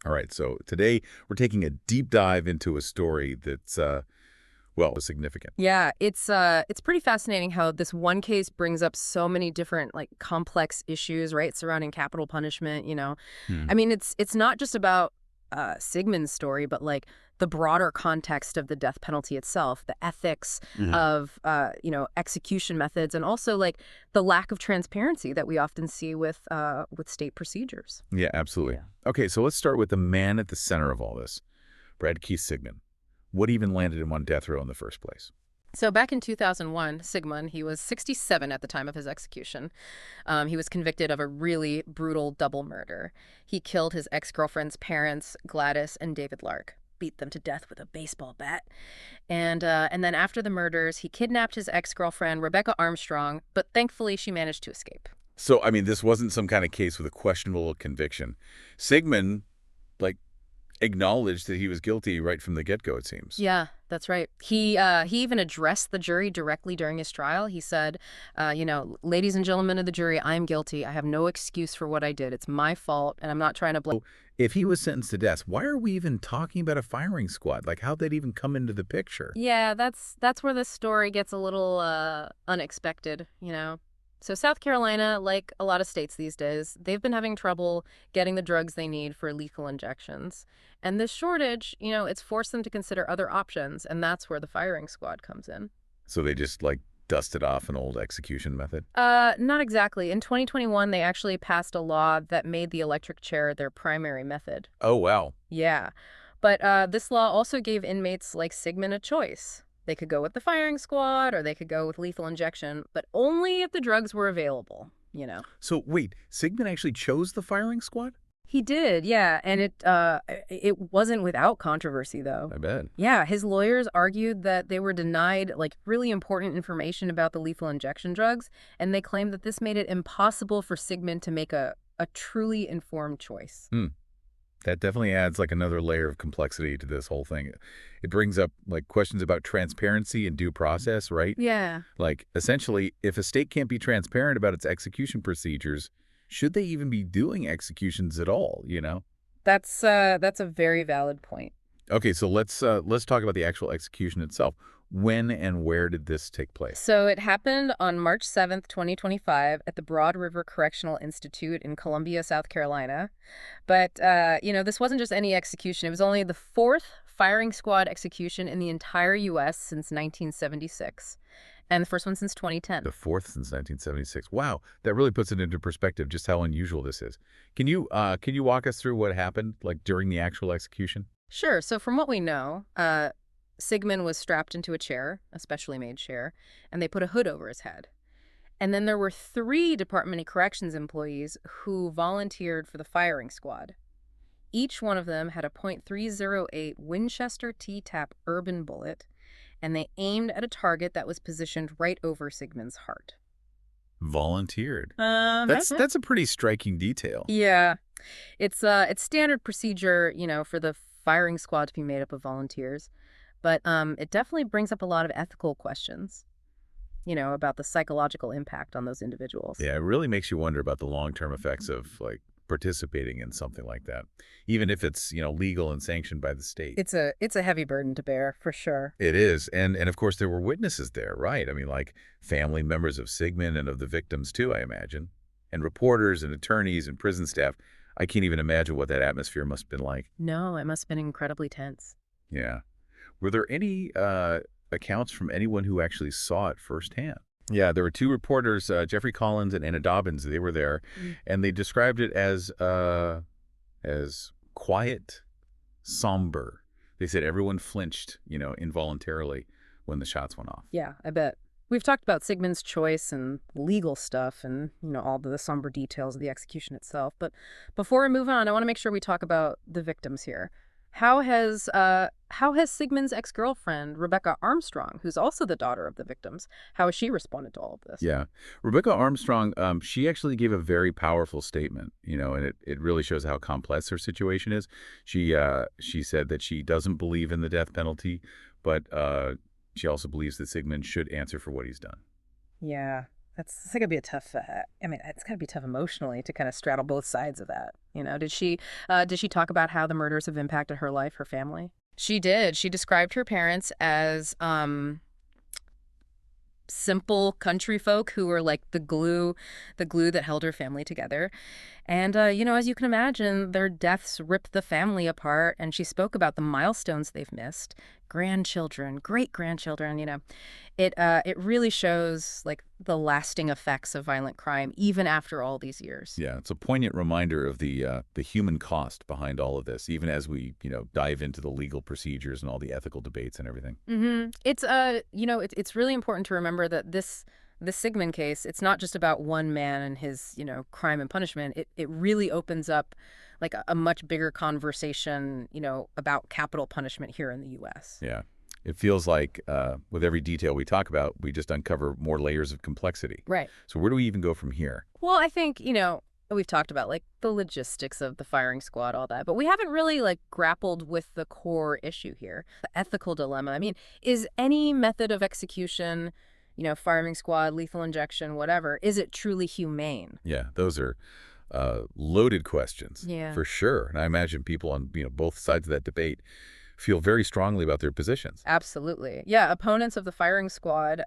All right, so today we're taking a deep dive into a story that's, well, significant. Yeah, it's pretty fascinating how this one case brings up so many different like complex issues, right, surrounding capital punishment. Hmm. I mean, it's not just about Sigmund's story, but like the broader context of the death penalty itself, the ethics Yeah. of execution methods, and also like the lack of transparency that we often see with state procedures. Yeah, absolutely. Yeah. Okay, so let's start with the man at the center of all this, Brad Sigmon. What even landed him on death row in the first place? So back in 2001, Sigmund, he was 67 at the time of his execution. He was convicted of a really brutal double murder. He killed his ex-girlfriend's parents, Gladys and David Lark, beat them to death with a baseball bat. And then after the murders, he kidnapped his ex-girlfriend, Rebecca Armstrong, but thankfully she managed to escape. So, I mean, this wasn't some kind of case with a questionable conviction. Sigmon, like, acknowledged that he was guilty right from the get-go, it seems. Yeah, that's right. He even addressed the jury directly during his trial. He said, ladies and gentlemen of the jury, I am guilty. I have no excuse for what I did. It's my fault, and I'm not trying to blame. If he was sentenced to death, why are we even talking about a firing squad? Like, how'd that even come into the picture? Yeah, that's where this story gets a little unexpected. So South Carolina, like a lot of states these days, they've been having trouble getting the drugs they need for lethal injections. And this shortage, it's forced them to consider other options, and that's where the firing squad comes in. So they just, like, dusted off an old execution method? Not exactly. In 2021, they actually passed a law that made the electric chair their primary method. Oh, wow. Yeah. But this law also gave inmates like Sigmund a choice. They could go with the firing squad or they could go with lethal injection, but only if the drugs were available. So, wait, Sigmund actually chose the firing squad? He did, yeah, and it wasn't without controversy though. I bet. Yeah, his lawyers argued that they were denied like really important information about the lethal injection drugs, and they claimed that this made it impossible for Sigmund to make a truly informed choice. Hmm. That definitely adds, like, another layer of complexity to this whole thing. It brings up, like, questions about transparency and due process, right? Yeah. Like, essentially, if a state can't be transparent about its execution procedures, should they even be doing executions at all? That's a very valid point. Okay, so let's talk about the actual execution itself. When and where did this take place? So it happened on March 7th, 2025 at the Broad River Correctional Institute in Columbia, South Carolina. But this wasn't just any execution. It was only the fourth firing squad execution in the entire U.S. since 1976, and the first one since 2010. The fourth since 1976. Wow, that really puts it into perspective just how unusual this is. Can you walk us through what happened, like, during the actual execution? Sure. So from what we know, Sigmund was strapped into a chair, a specially made chair, and they put a hood over his head. And then there were three Department of Corrections employees who volunteered for the firing squad. Each one of them had a .308 Winchester T-Tap urban bullet, and they aimed at a target that was positioned right over Sigmund's heart. Volunteered. That's That's a pretty striking detail. Yeah, it's standard procedure, for the firing squad to be made up of volunteers, but it definitely brings up a lot of ethical questions, about the psychological impact on those individuals. Yeah, it really makes you wonder about the long-term effects of, like, participating in something like that, even if it's legal and sanctioned by the state. It's a heavy burden to bear for sure. It is, and of course there were witnesses there, right? I mean, like, family members of Sigmund and of the victims too, I imagine, and reporters and attorneys and prison staff. I can't even imagine what that atmosphere must have been like. No, it must have been incredibly tense. Yeah. Were there any accounts from anyone who actually saw it firsthand? Yeah, there were two reporters, Jeffrey Collins and Anna Dobbins. They were there, and they described it as quiet, somber. They said everyone flinched, involuntarily when the shots went off. Yeah, I bet. We've talked about Sigmund's choice and legal stuff and, all the somber details of the execution itself. But before we move on, I want to make sure we talk about the victims here. How has Sigmund's ex-girlfriend, Rebecca Armstrong, who's also the daughter of the victims, how has she responded to all of this? Yeah. Rebecca Armstrong, she actually gave a very powerful statement, and it really shows how complex her situation is. She said that she doesn't believe in the death penalty, but she also believes that Sigmund should answer for what he's done. Yeah. That's gonna be a tough. I mean, it's gotta be tough emotionally to kind of straddle both sides of that. Did she talk about how the murders have impacted her life, her family? She did. She described her parents as simple country folk who were like the glue that held her family together. And, as you can imagine, their deaths ripped the family apart. And she spoke about the milestones they've missed, grandchildren, great grandchildren. It really shows like the lasting effects of violent crime, even after all these years. Yeah, it's a poignant reminder of the human cost behind all of this, even as we, dive into the legal procedures and all the ethical debates and everything. It's really important to remember that this Sigmon case, it's not just about one man and his, crime and punishment. It really opens up like a much bigger conversation, about capital punishment here in the U.S. Yeah. It feels like with every detail we talk about, we just uncover more layers of complexity. Right. So where do we even go from here? Well, I think, we've talked about like the logistics of the firing squad, all that, but we haven't really like grappled with the core issue here, the ethical dilemma. I mean, is any method of execution, firing squad, lethal injection, whatever, is it truly humane? Yeah, those are loaded questions, Yeah. for sure. And I imagine people on both sides of that debate feel very strongly about their positions. Absolutely. Yeah, opponents of the firing squad,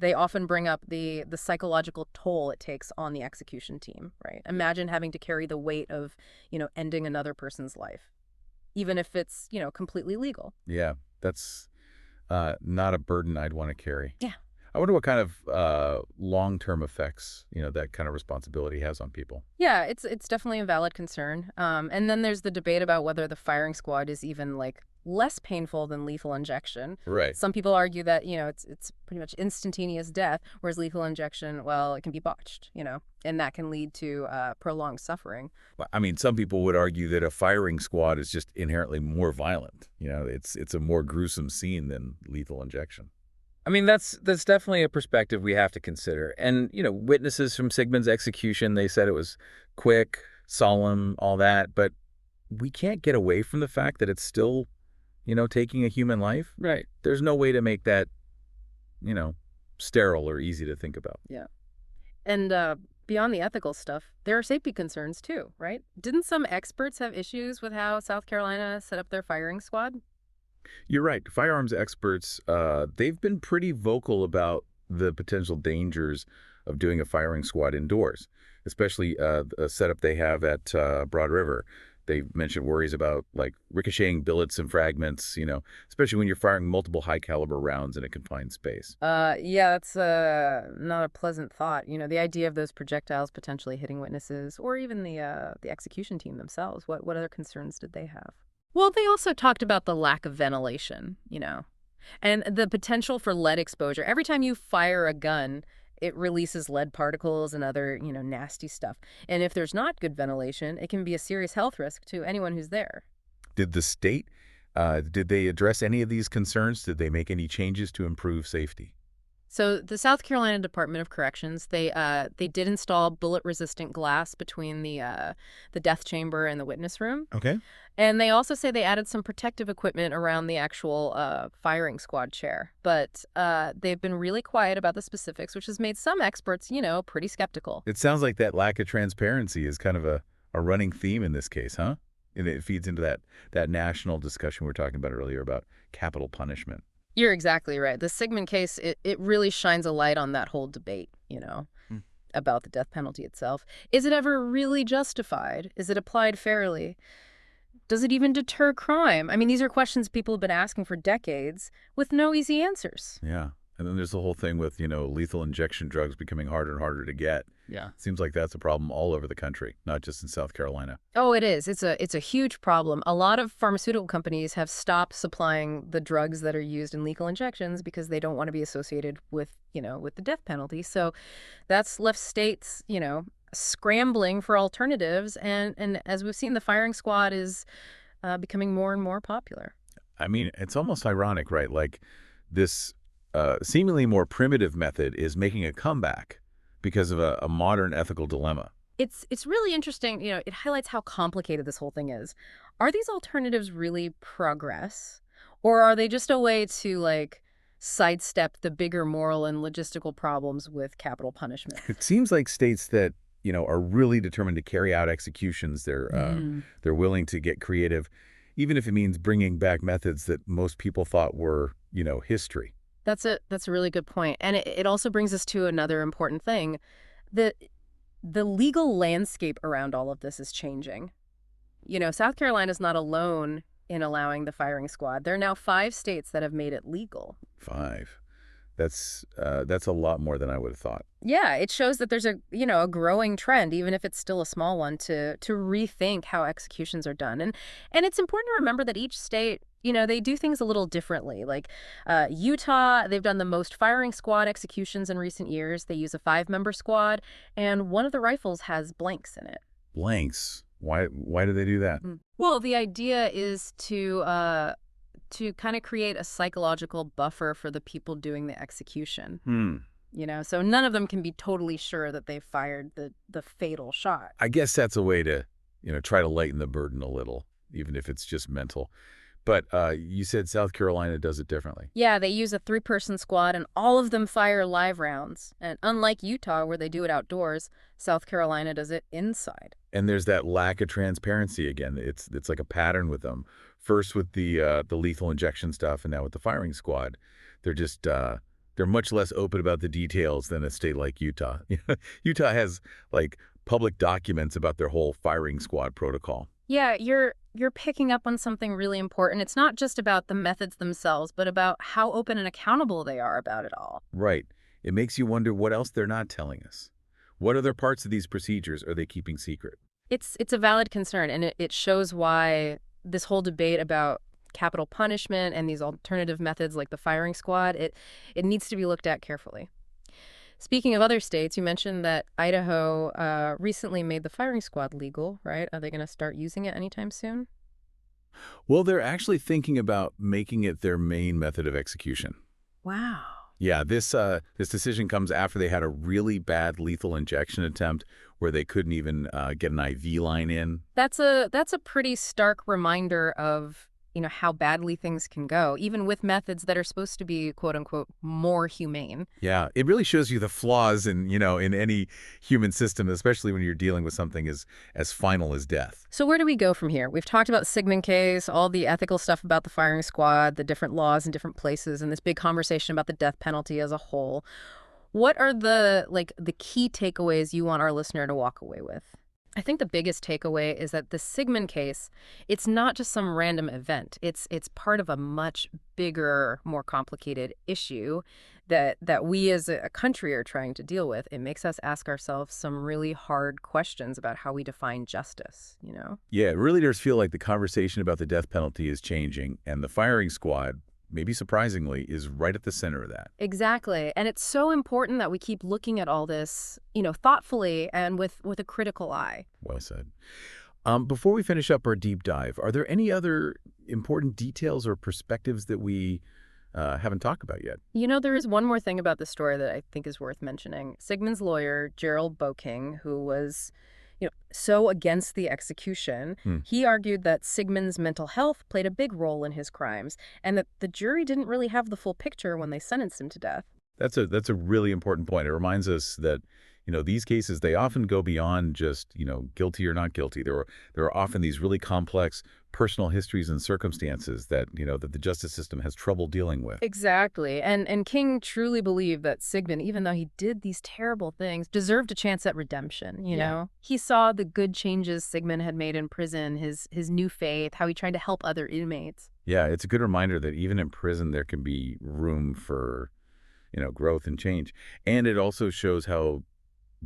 they often bring up the psychological toll it takes on the execution team, right? Imagine having to carry the weight of, ending another person's life, even if it's, completely legal. Yeah, that's not a burden I'd want to carry. Yeah. I wonder what kind of long-term effects, that kind of responsibility has on people. Yeah, it's definitely a valid concern. And then there's the debate about whether the firing squad is even like less painful than lethal injection. Right. Some people argue that, it's pretty much instantaneous death, whereas lethal injection, well, it can be botched, and that can lead to prolonged suffering. Well, I mean, some people would argue that a firing squad is just inherently more violent. It's a more gruesome scene than lethal injection. I mean, that's definitely a perspective we have to consider. And, witnesses from Sigmund's execution, they said it was quick, solemn, all that. But We can't get away from the fact that it's still, taking a human life. right. There's no way to make that, you know, sterile or easy to think about. Yeah. And beyond the ethical stuff, there are safety concerns too, right? Didn't some experts have issues with how South Carolina set up their firing squad? You're right. Firearms experts, they've been pretty vocal about the potential dangers of doing a firing squad indoors, especially a setup they have at Broad River. They mentioned worries about like ricocheting billets and fragments, especially when you're firing multiple high caliber rounds in a confined space. Yeah, that's not a pleasant thought. The idea of those projectiles potentially hitting witnesses or even the execution team themselves. What other concerns did they have? Well, they also talked about the lack of ventilation, and the potential for lead exposure. Every time you fire a gun, it releases lead particles and other, nasty stuff. And if there's not good ventilation, it can be a serious health risk to anyone who's there. Did the state, did they address any of these concerns? Did they make any changes to improve safety? So the South Carolina Department of Corrections, they did install bullet-resistant glass between the death chamber and the witness room. Okay. And they also say they added some protective equipment around the actual firing squad chair. But they've been really quiet about the specifics, which has made some experts, pretty skeptical. It sounds like that lack of transparency is kind of a running theme in this case, huh? And it feeds into that national discussion we were talking about earlier about capital punishment. You're exactly right. The Sigmon case, it really shines a light on that whole debate, about the death penalty itself. Is it ever really justified? Is it applied fairly? Does it even deter crime? I mean, these are questions people have been asking for decades with no easy answers. Yeah. And then there's the whole thing with, lethal injection drugs becoming harder and harder to get. Yeah. Seems like that's a problem all over the country, not just in South Carolina. Oh, it is. It's a huge problem. A lot of pharmaceutical companies have stopped supplying the drugs that are used in lethal injections because they don't want to be associated with, with the death penalty. So that's left states, scrambling for alternatives. And as we've seen, the firing squad is becoming more and more popular. I mean, it's almost ironic, right? Like this seemingly more primitive method is making a comeback because of a modern ethical dilemma. It's really interesting. It highlights how complicated this whole thing is. Are these alternatives really progress? Or are they just a way to, like, sidestep the bigger moral and logistical problems with capital punishment. It seems like states that, are really determined to carry out executions, they're willing to get creative, even if it means bringing back methods that most people thought were, history. That's a really good point. And it also brings us to another important thing. The the legal landscape around all of this is changing. South Carolina's not alone in allowing the firing squad. There are now 5 states that have made it legal. 5. That's a lot more than I would have thought. Yeah, it shows that there's a growing trend, even if it's still a small one, to rethink how executions are done. And it's important to remember that each state, they do things a little differently. Like Utah, they've done the most firing squad executions in recent years. They use a 5-member squad, and one of the rifles has blanks in it. Blanks? Why do they do that? Well, the idea is to kind of create a psychological buffer for the people doing the execution. So none of them can be totally sure that they fired the fatal shot. I guess that's a way to, try to lighten the burden a little, even if it's just mental. But you said South Carolina does it differently. Yeah, they use a 3-person squad, and all of them fire live rounds. And unlike Utah, where they do it outdoors, South Carolina does it inside. And there's that lack of transparency again. It's like a pattern with them. First with the lethal injection stuff, and now with the firing squad. They're just they're much less open about the details than a state like Utah. Utah has like public documents about their whole firing squad protocol. Yeah, you're picking up on something really important. It's not just about the methods themselves, but about how open and accountable they are about it all. Right. It makes you wonder what else they're not telling us. What other parts of these procedures are they keeping secret? It's a valid concern, and it shows why this whole debate about capital punishment and these alternative methods like the firing squad, it needs to be looked at carefully. Speaking of other states, you mentioned that Idaho recently made the firing squad legal, right? Are they going to start using it anytime soon? Well, they're actually thinking about making it their main method of execution. Wow. Yeah, this decision comes after they had a really bad lethal injection attempt where they couldn't even get an IV line in. That's a pretty stark reminder of, how badly things can go, even with methods that are supposed to be, quote unquote, more humane. Yeah, it really shows you the flaws in any human system, especially when you're dealing with something as final as death. So where do we go from here? We've talked about Sigmon case, all the ethical stuff about the firing squad, the different laws in different places, and this big conversation about the death penalty as a whole. What are the key takeaways you want our listener to walk away with? I think the biggest takeaway is that the Sigmon case, it's not just some random event. It's part of a much bigger, more complicated issue that we as a country are trying to deal with. It makes us ask ourselves some really hard questions about how we define justice, Yeah, it really does feel like the conversation about the death penalty is changing, and the firing squad, maybe surprisingly, is right at the center of that. Exactly. And it's so important that we keep looking at all this, thoughtfully and with a critical eye. Well said. Before we finish up our deep dive, are there any other important details or perspectives that we haven't talked about yet? There is one more thing about the story that I think is worth mentioning. Sigmund's lawyer, Gerald Boking, who was so against the execution, he argued that Sigmund's mental health played a big role in his crimes and that the jury didn't really have the full picture when they sentenced him to death. That's a really important point. It reminds us that, these cases, they often go beyond just, guilty or not guilty. There are often these really complex personal histories and circumstances that, that the justice system has trouble dealing with. Exactly. And King truly believed that Sigmund, even though he did these terrible things, deserved a chance at redemption, know? He saw the good changes Sigmund had made in prison, his new faith, how he tried to help other inmates. Yeah, it's a good reminder that even in prison there can be room for, growth and change. And it also shows how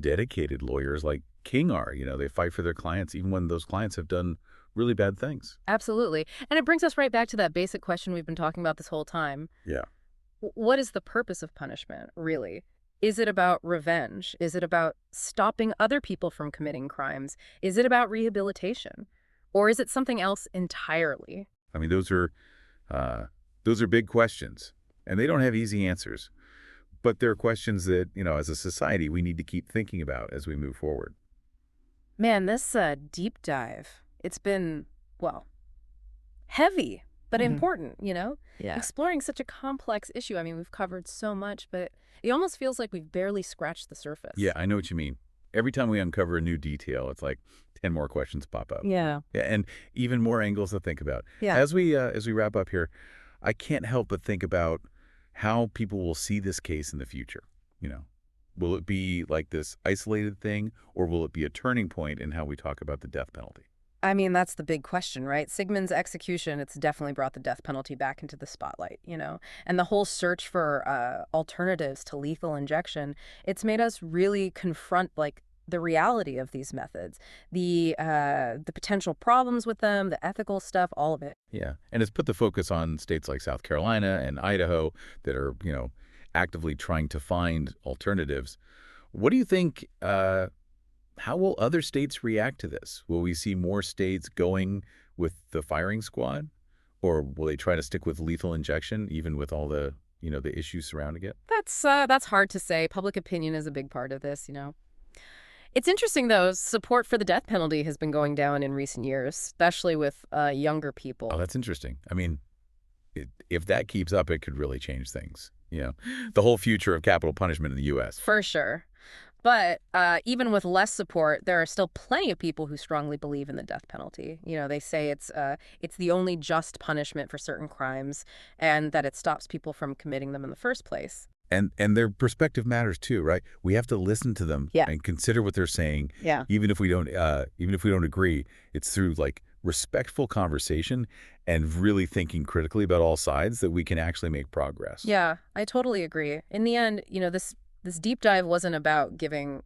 dedicated lawyers like King are. They fight for their clients even when those clients have done really bad things. Absolutely. And it brings us right back to that basic question we've been talking about this whole time. Yeah. What is the purpose of punishment, really? Is it about revenge? Is it about stopping other people from committing crimes? Is it about rehabilitation? Or is it something else entirely? I mean, those are big questions, and they don't have easy answers. But they're questions that, as a society, we need to keep thinking about as we move forward. Man, this deep dive, it's been, heavy, but Mhm. important, Yeah. Exploring such a complex issue. I mean, we've covered so much, but it almost feels like we've barely scratched the surface. Yeah, I know what you mean. Every time we uncover a new detail, it's like 10 more questions pop up. Yeah. Yeah, and even more angles to think about. Yeah. As we wrap up here, I can't help but think about how people will see this case in the future. You know, will it be like this isolated thing, or will it be a turning point in how we talk about the death penalty? I mean, that's the big question, right? Sigmund's execution, it's definitely brought the death penalty back into the spotlight, And the whole search for alternatives to lethal injection, it's made us really confront, like, the reality of these methods, the potential problems with them, the ethical stuff, all of it. Yeah, and it's put the focus on states like South Carolina and Idaho that are, actively trying to find alternatives. What do you think? How will other states react to this? Will we see more states going with the firing squad, or will they try to stick with lethal injection, even with all the issues surrounding it? That's hard to say. Public opinion is a big part of this. It's interesting, though, support for the death penalty has been going down in recent years, especially with younger Oh, people. that's interesting. I mean, if that keeps up, it could really change things. The whole future of capital punishment in the U.S. For sure. But even with less support, there are still plenty of people who strongly believe in the death penalty. They say it's the only just punishment for certain crimes, and that it stops people from committing them in the first place. And their perspective matters too, right? We have to listen to them Yeah. and consider what they're saying, Yeah. even if we don't agree. It's through like respectful conversation and really thinking critically about all sides that we can actually make progress. Yeah, I totally agree. In the end, this deep dive wasn't about giving,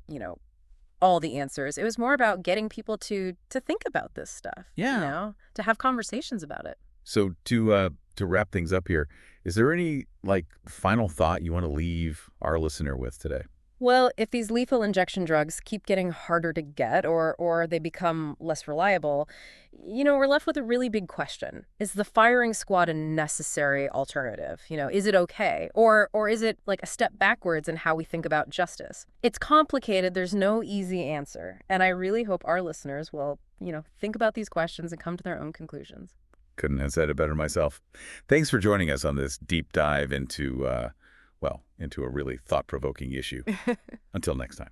all the answers. It was more about getting people to think about this stuff. Yeah. To have conversations about it. So to wrap things up here, is there any like final thought you want to leave our listener with today? Well, if these lethal injection drugs keep getting harder to get or they become less reliable, we're left with a really big question. Is the firing squad a necessary alternative? Is it okay? Or is it like a step backwards in how we think about justice? It's complicated. There's no easy answer. And I really hope our listeners will, think about these questions and come to their own conclusions. Couldn't have said it better myself. Thanks for joining us on this deep dive into a really thought-provoking issue. Until next time.